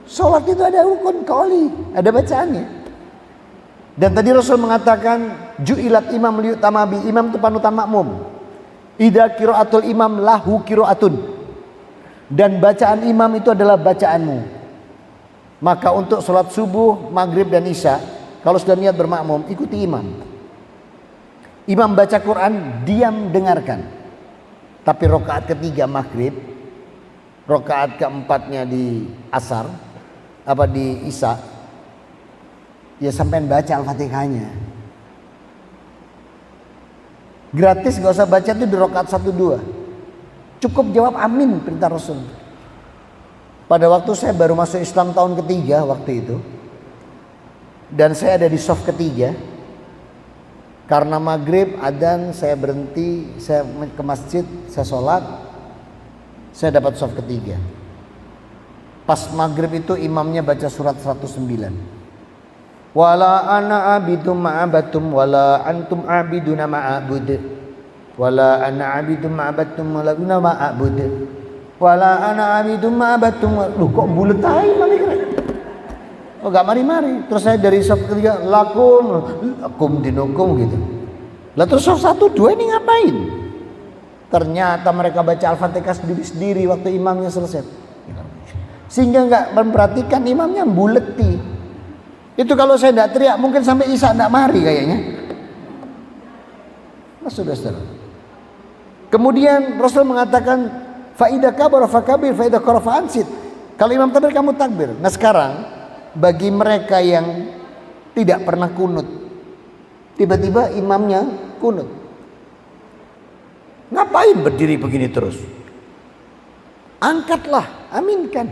Salat itu ada rukun qauli, ada bacaannya. Dan tadi Rasul mengatakan ju'ilat imam liyu'tama bi, imam itu panutan makmum. Idza qiraatul imam lahu qiraatun. Dan bacaan imam itu adalah bacaanmu. Maka untuk salat subuh, maghrib dan isya, kalau sudah niat bermakmum, ikuti imam. Imam baca Quran, diam dengarkan. Tapi rakaat ketiga maghrib, rakaat keempatnya di asar, di isya, ya sampean baca Al-Fatihahnya. Gratis, gak usah baca itu di rakaat 1-2. Cukup jawab amin perintah Rasul. Pada waktu saya baru masuk Islam tahun ketiga waktu itu, dan saya ada di shaf ketiga. Karena maghrib adzan, saya berhenti, saya ke masjid, saya sholat, saya dapat shaf ketiga. Pas maghrib itu imamnya baca surat 109. Wala ana abidum ma'abatum wala antum abiduna ma'abud. Wala ana abidum ma'abatum wala guna ma'abud. Wala ana abidum ma'abatum. Loh kok bulet aja imamnya keren. Oh gak mari-mari. Terus saya dari shaf ketiga lakum dinukum gitu. Lah terus shaf 1-2 ini ngapain? Ternyata mereka baca Al-Fatihah sendiri-sendiri waktu imamnya selesai. Sehingga nggak memperhatikan imamnya buleti. Itu kalau saya tidak teriak mungkin sampai isya tidak mari kayaknya. Saudara. Kemudian Rasul mengatakan faidah kabar fakabir faidah qarafa ansid. Kalau imam takbir kamu takbir. Nah sekarang bagi mereka yang tidak pernah kunut, tiba-tiba imamnya kunut, ngapain berdiri begini terus? Angkatlah, aminkan.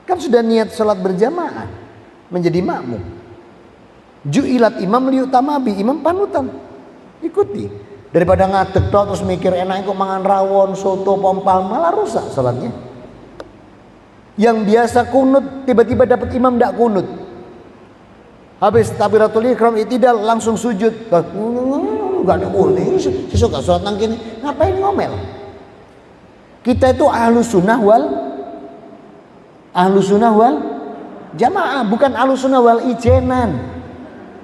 Kan sudah niat sholat berjamaah, menjadi makmum. Ju'ilat imam liyu'tama bi, imam panutan, ikuti. Daripada ngadeg terus mikir enak kok mangan rawon, soto, pompal, malah rusak sholatnya. Yang biasa kunut tiba-tiba dapat imam tidak kunut. Habis takbiratul ihram i'tidal langsung sujud. Enggak ada boleh. Sesuka sholat nang kene, ngapain ngomel? Kita itu ahlus sunnah wal Jamaah, bukan Ahlussunnah wal Ijenan.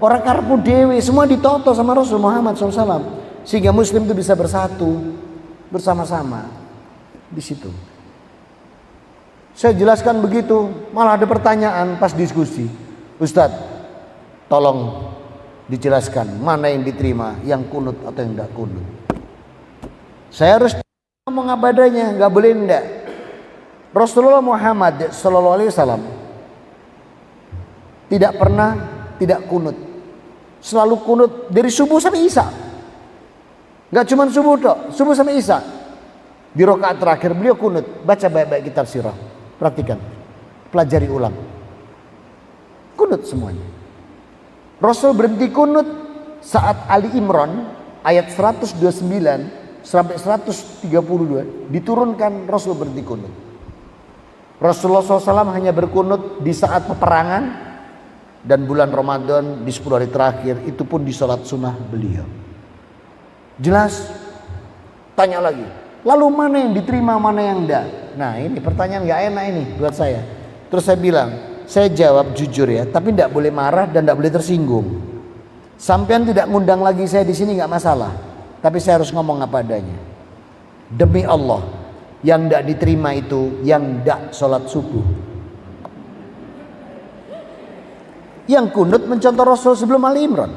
Orang karpu dewi, semua ditoto sama Rasul Muhammad SAW. Sehingga Muslim itu bisa bersatu bersama-sama di situ. Saya jelaskan begitu, malah ada pertanyaan pas diskusi. Ustadz, tolong dijelaskan mana yang diterima, yang kunut atau yang tidak kunut. Saya harus ngomong apa adanya, nggak boleh enggak. Rasulullah Muhammad SAW tidak pernah tidak kunut, selalu kunut dari subuh sampai isya. Nggak cuma subuh dok, subuh sampai isya. Di rakaat terakhir beliau kunut. Baca baik-baik kitab sirah, perhatikan, pelajari ulang. Kunut semuanya. Rasul berhenti kunut saat Ali Imran ayat 129 sampai 132 diturunkan. Rasul berhenti kunut. Rasulullah SAW hanya berkunut di saat peperangan dan bulan Ramadan di 10 hari terakhir, itu pun di sholat sunnah beliau. Jelas? Tanya lagi, lalu mana yang diterima, mana yang enggak? Nah ini pertanyaan gak enak ini buat saya. Terus saya bilang, saya jawab jujur ya, tapi tidak boleh marah dan tidak boleh tersinggung. Sampean tidak ngundang lagi saya di sini nggak masalah, tapi saya harus ngomong apa adanya. Demi Allah, yang tidak diterima itu yang tidak sholat subuh. Yang kunut mencontoh Rasul sebelum Ali Imran.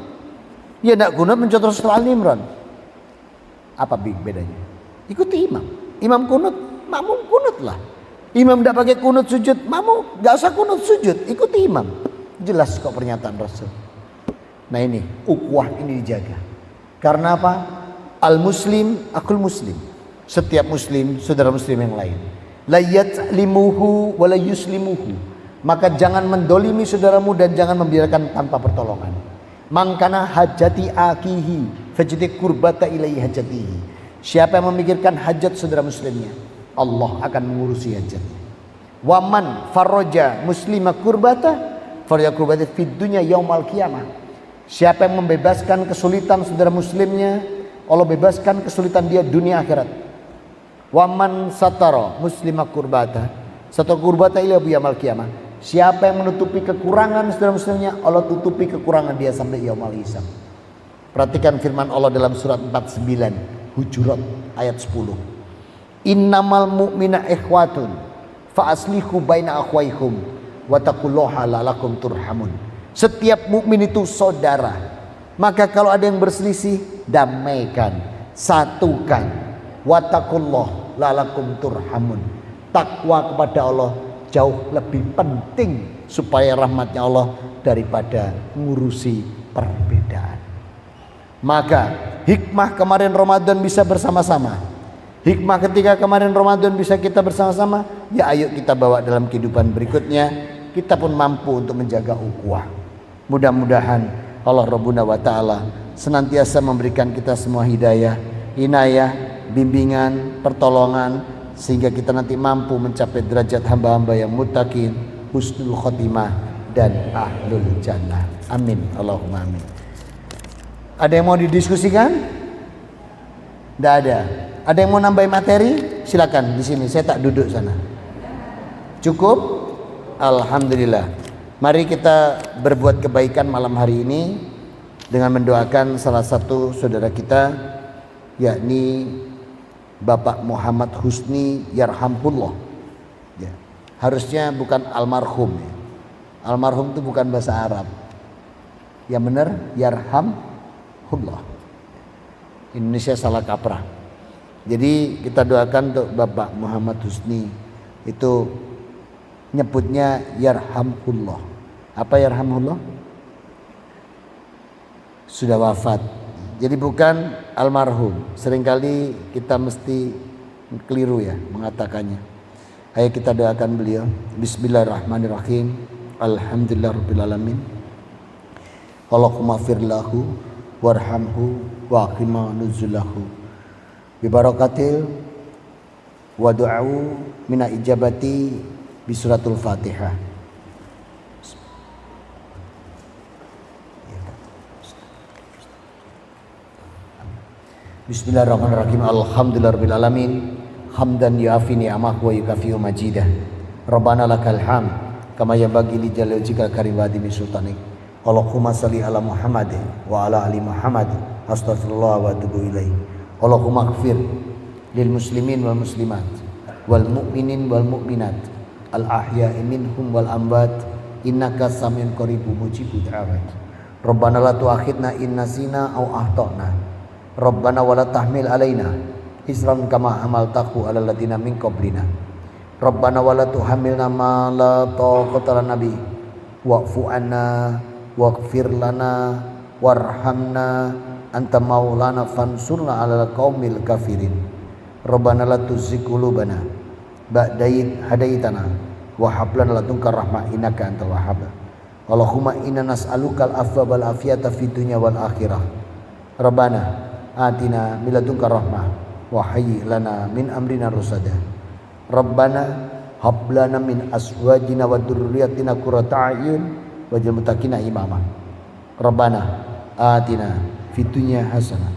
Ya tidak kunut mencontoh Rasul Ali Imran. Apa bedanya? Ikuti imam. Imam kunut, makmum kunutlah. Imam tidak pakai kunut sujud, makmum nggak usah kunut sujud, ikuti imam. Jelas kok pernyataan Rasul. Nah ini ukhuwah ini dijaga. Karena apa? Al muslim akul muslim. Setiap muslim saudara muslim yang lain. La yatlimuhu wa la yuslimuhu. Maka jangan mendolimi saudaramu dan jangan membiarkan tanpa pertolongan. Mangkana hajati akihi fajdi kurbata ilaihi hajatihi. Siapa yang memikirkan hajat saudara muslimnya, Allah akan mengurusi hajatnya. Waman farroja muslima kurbata farroja kurbata fid dunya yaumal qiyamah. Siapa yang membebaskan kesulitan saudara muslimnya, Allah bebaskan kesulitan dia dunia akhirat. Waman satara muslima kurbata satara kurbata ila yaumal qiyamah. Siapa yang menutupi kekurangan saudara muslimnya, Allah tutupi kekurangan dia sampai yaumul hisab. Perhatikan firman Allah dalam surat 49 Hujurat ayat 10. Innamal mu'mina ikhwatun fa aslihu baina akhwaikum wa taqullaha la'allakum turhamun. Setiap mukmin itu saudara. Maka kalau ada yang berselisih, damaikan, satukan. Wa taqullaha la'allakum turhamun. Takwa kepada Allah jauh lebih penting supaya rahmatnya Allah daripada ngurusi perbedaan. Maka hikmah kemarin Ramadan bisa bersama-sama. Hikmah ketika kemarin Ramadan bisa kita bersama-sama, ya ayo kita bawa dalam kehidupan berikutnya. Kita pun mampu untuk menjaga ukhuwah. Mudah-mudahan Allah Rabbuna wa ta'ala senantiasa memberikan kita semua hidayah, inayah, bimbingan, pertolongan, sehingga kita nanti mampu mencapai derajat hamba-hamba yang muttaqin, husnul khotimah dan ahlul jannah. Amin. Allahumma amin. Ada yang mau didiskusikan? Tidak ada. Ada yang mau nambah materi? Silakan di sini. Saya tak duduk sana. Cukup? Alhamdulillah. Mari kita berbuat kebaikan malam hari ini dengan mendoakan salah satu saudara kita, yakni Bapak Muhammad Husni Yarhamullah. Ya. Harusnya bukan almarhum. Ya. Almarhum itu bukan bahasa Arab. Yang benar Yarhamullah. Indonesia salah kaprah. Jadi kita doakan untuk Bapak Muhammad Husni, itu nyebutnya Yarhamullah. Apa Yarhamullah? Sudah wafat. Jadi bukan almarhum. Seringkali kita mesti keliru ya mengatakannya. Ayo kita doakan beliau. Bismillahirrahmanirrahim. Alhamdulillahirabbil alamin. Allahumma firlahu warhamhu wa qina nuzulahu. Bi barakatil wa du'u mina ijabati bi suratul Fatihah. Bismillahirrahmanirrahim. Alhamdulillahirabbil alamin. Hamdan yuafi ni'amahu wa yukafi'u majidah. Rabbana lakal hamd kama yanbaghi li jalali wajhikal karim wa adimi sultanik. Allahumma shalli ala Muhammad wa ala ali Muhammad. Astaghfirullah wa atubu ilaih. Allahumma ighfir lil muslimin wal muslimat wal mu'minin wal mu'minat al ahya'i minhum wal amwat innaka samiun qaribun mujibud da'awat. Rabbana la tu'akhidna in nasina aw akhtana. Rabbana wa la tahmil alaina isran kama hamaltahu 'alal ladzina min qablina. Rabbana wa la tuhammilna ma la taqata lana bi wa'fu 'anna waghfir lana warhamna anta maulana fansurna 'alal qaumil kafirin. Rabbana la tuzigh qulubana ba'da idh hadaitana wa hab lana ladunka rahmah innaka antal wahhab. Allahumma inna nas'alukal afwa wal afiyata fid dunya wal akhirah. Rabbana atina min ladunka rahmah wa hayyi lana min amrina rusada. Rabbana hab lana min azwajina wa dzurriyyatina qurrata a'yun waj'al muttaqina imama. Rabbana atina fid dunya hasanah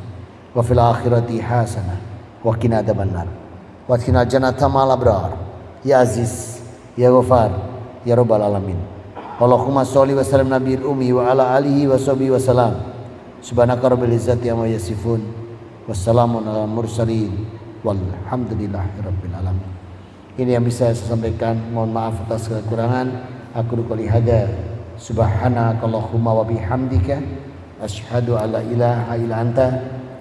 wa fil akhirati hasanah wa qina adzabannar wa qina jannata ma'al abrar ya aziz ya ghafar ya rabbal alamin. Allahumma sholli wa sallim nabiyil ummi wa ala alihi wa sahbihi wa salam. Subhanaka rabbil izzati amma yasifun wassalamun alal mursalin walhamdulillahi rabbil alamin. Ini yang bisa saya sampaikan, mohon maaf atas kekurangan. Aku qouli hada subhanakallahumma wa bihamdika asyhadu alla ilaha illa anta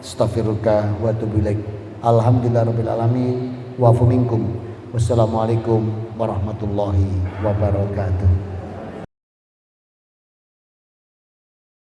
astaghfiruka wa atubu ilaik. Alhamdulillah rabbil alamin wa afu minkum. Wassalamualaikum warahmatullahi wabarakatuh.